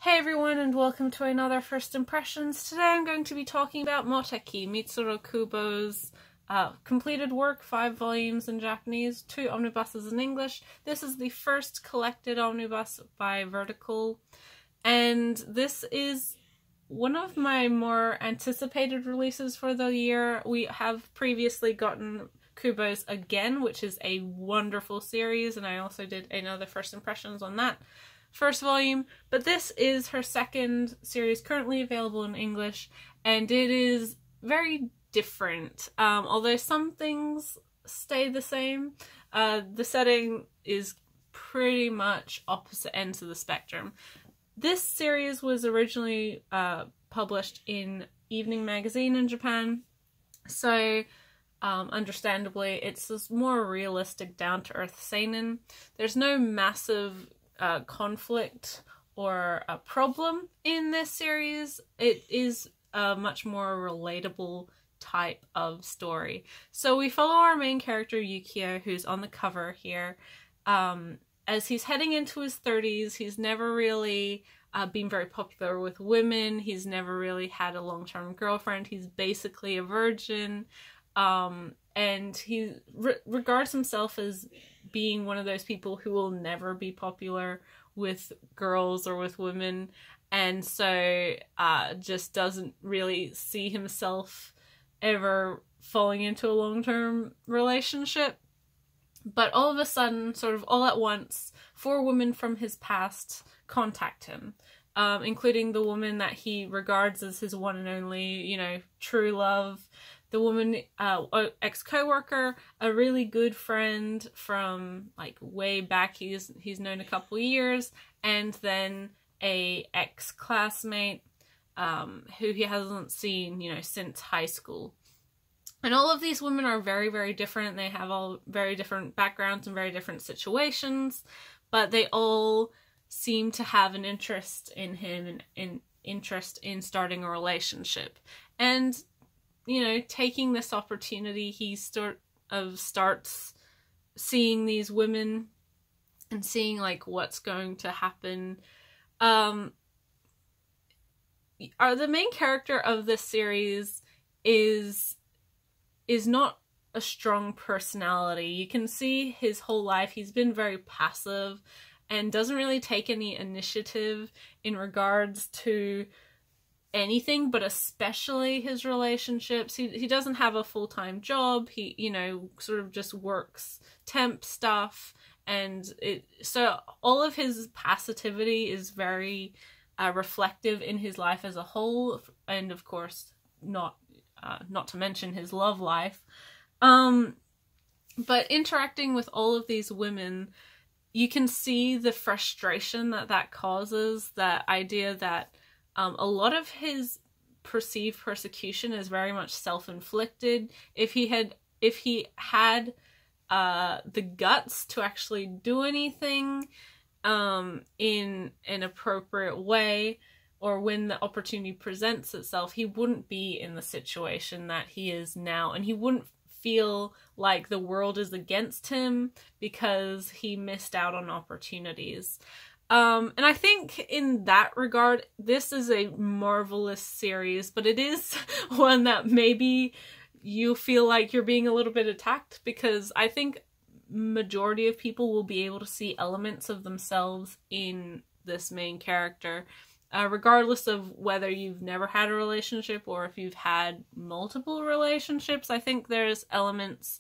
Hey everyone, and welcome to another First Impressions. Today I'm going to be talking about Moteki, Mitsuru Kubo's completed work, 5 volumes in Japanese, 2 omnibuses in English. This is the first collected omnibus by Vertical, and this is one of my more anticipated releases for the year. We have previously gotten Kubo's Again, which is a wonderful series, and I also did another First Impressions on that first volume, but this is her second series currently available in English, and it is very different. Although some things stay the same, the setting is pretty much opposite ends of the spectrum. This series was originally published in Evening Magazine in Japan, so understandably it's this more realistic, down-to-earth seinen. There's no massive conflict or a problem in this series. It is a much more relatable type of story. So we follow our main character Yukio, who's on the cover here, as he's heading into his 30s. He's never really been very popular with women. He's never really had a long-term girlfriend. He's basically a virgin, and he regards himself as being one of those people who will never be popular with girls or with women, and so just doesn't really see himself ever falling into a long-term relationship. But all of a sudden, sort of all at once, 4 women from his past contact him, including the woman that he regards as his one and only, true love, the woman, ex-coworker, a really good friend from like way back, he's known a couple years, and then a ex-classmate who he hasn't seen, since high school. And all of these women are very, very different. They have all very different backgrounds and very different situations, but they all seem to have an interest in him and an interest in starting a relationship. And taking this opportunity, he starts seeing these women and seeing like what's going to happen. The main character of this series is not a strong personality. You can see his whole life he's been very passive and doesn't really take any initiative in regards to anything, but especially his relationships. He doesn't have a full-time job. He sort of just works temp stuff, and so all of his passivity is very reflective in his life as a whole, and of course not to mention his love life. But interacting with all of these women, you can see the frustration that causes, that idea that a lot of his perceived persecution is very much self-inflicted. If he had the guts to actually do anything in an appropriate way, or when the opportunity presents itself, he wouldn't be in the situation that he is now, and he wouldn't feel like the world is against him because he missed out on opportunities. And I think in that regard, this is a marvelous series, but it is one that maybe you feel like you're being a little bit attacked, because I think majority of people will be able to see elements of themselves in this main character, regardless of whether you've never had a relationship or if you've had multiple relationships. I think there's elements,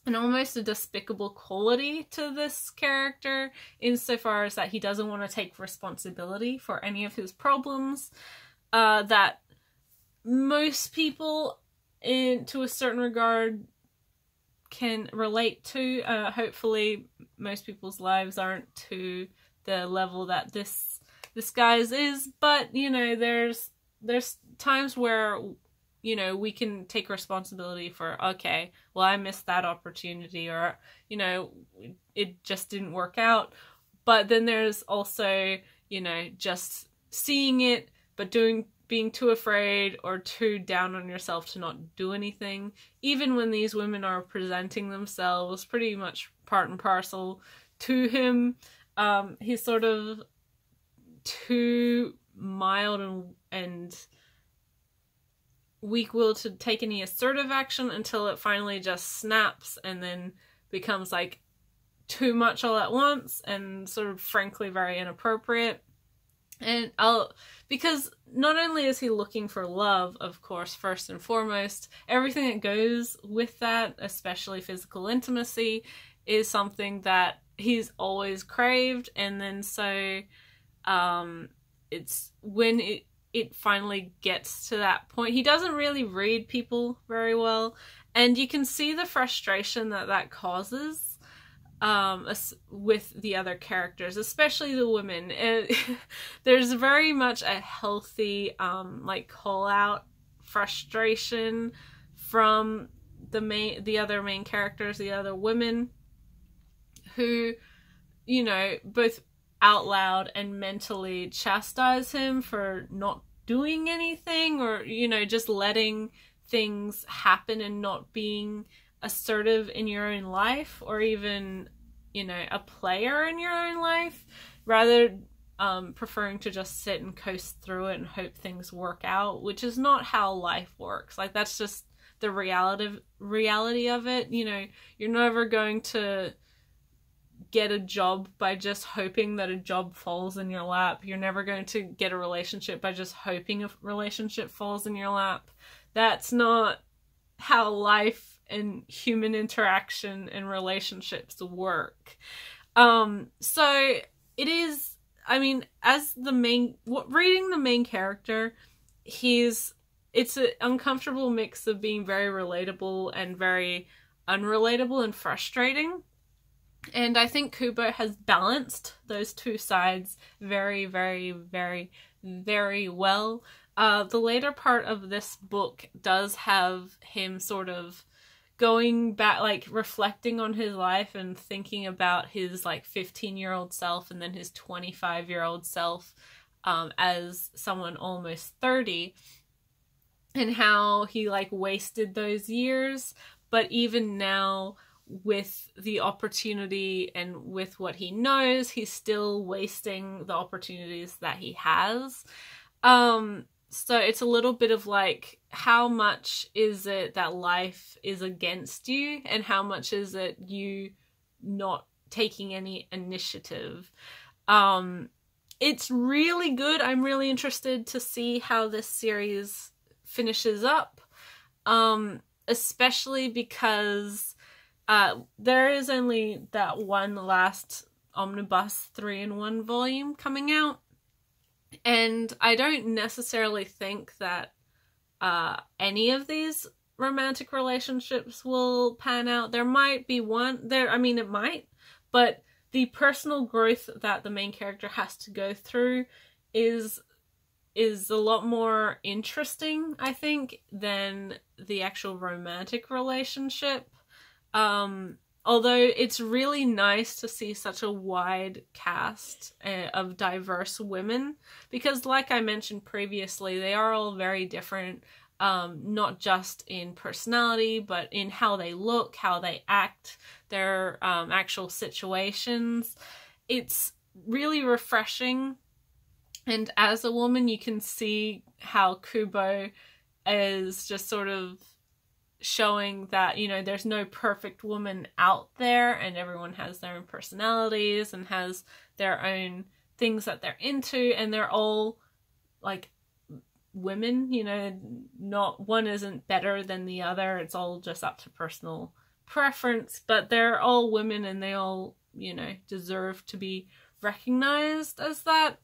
and almost a despicable quality to this character, insofar as that he doesn't want to take responsibility for any of his problems, that most people to a certain regard can relate to. Hopefully most people's lives aren't to the level that this guy's is, but there's times where we can take responsibility for, okay, well, I missed that opportunity, or, it just didn't work out. But then there's also, just seeing it, but being too afraid or too down on yourself to not do anything. Even when these women are presenting themselves pretty much part and parcel to him, he's sort of too mild and weak-willed to take any assertive action until it finally just snaps and then becomes like too much all at once and sort of frankly very inappropriate. And because not only is he looking for love, of course, first and foremost, everything that goes with that, especially physical intimacy, is something that he's always craved. And then so it's when it finally gets to that point, he doesn't really read people very well, and you can see the frustration that causes with the other characters, especially the women. There's very much a healthy like call out frustration from the other main characters, the other women, who, you know, both out loud and mentally chastise him for not doing anything, or, you know, just letting things happen and not being assertive in your own life, or even, you know, a player in your own life, rather preferring to just sit and coast through it and hope things work out, which is not how life works. Like, that's just the reality of it. You know, you're never going to get a job by just hoping that a job falls in your lap. You're never going to get a relationship by just hoping a relationship falls in your lap. That's not how life and human interaction and relationships work. So it is, I mean, as reading the main character, it's an uncomfortable mix of being very relatable and very unrelatable and frustrating. And I think Kubo has balanced those two sides very, very, very, very well. The later part of this book does have him sort of going back, like reflecting on his life and thinking about his like 15-year-old self and then his 25-year-old self as someone almost 30, and how he like wasted those years. But even now, with the opportunity and with what he knows, he's still wasting the opportunities that he has. So it's a little bit of like, how much is it that life is against you, and how much is it you not taking any initiative? It's really good. I'm really interested to see how this series finishes up, especially because there is only that one last Omnibus 3-in-1 volume coming out, and I don't necessarily think that any of these romantic relationships will pan out. There might be one there, I mean, it might, but the personal growth that the main character has to go through is a lot more interesting, I think, than the actual romantic relationship. Although it's really nice to see such a wide cast of diverse women, because like I mentioned previously, they are all very different, not just in personality, but in how they look, how they act, their actual situations. It's really refreshing, and as a woman you can see how Kubo is just sort of showing that, you know, there's no perfect woman out there, and everyone has their own personalities and has their own things that they're into, and they're all like women, you know, not one isn't better than the other, it's all just up to personal preference, but they're all women and they all, you know, deserve to be recognized as that.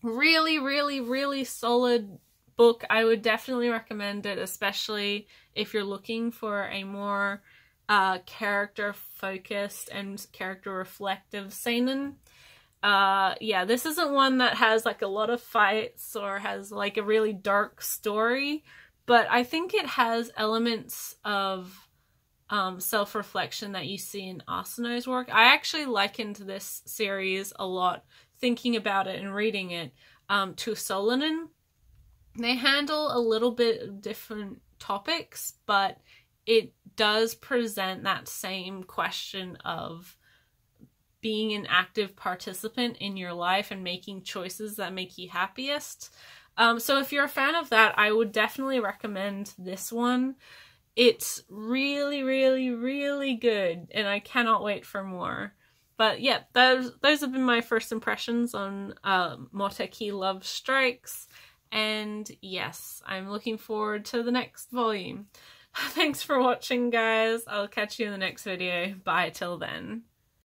Really, really, really solid book. I would definitely recommend it, especially if you're looking for a more character focused and character reflective seinen. Yeah, this isn't one that has like a lot of fights or has like a really dark story, but I think it has elements of self-reflection that you see in Asano's work. I actually likened this series a lot, thinking about it and reading it, to Solanin. They handle a little bit of different topics, but it does present that same question of being an active participant in your life and making choices that make you happiest. So if you're a fan of that, I would definitely recommend this one. It's really, really, really good, and I cannot wait for more. But yeah, those have been my first impressions on Moteki Love Strikes, and yes, I'm looking forward to the next volume. Thanks for watching, guys. I'll catch you in the next video. Bye till then.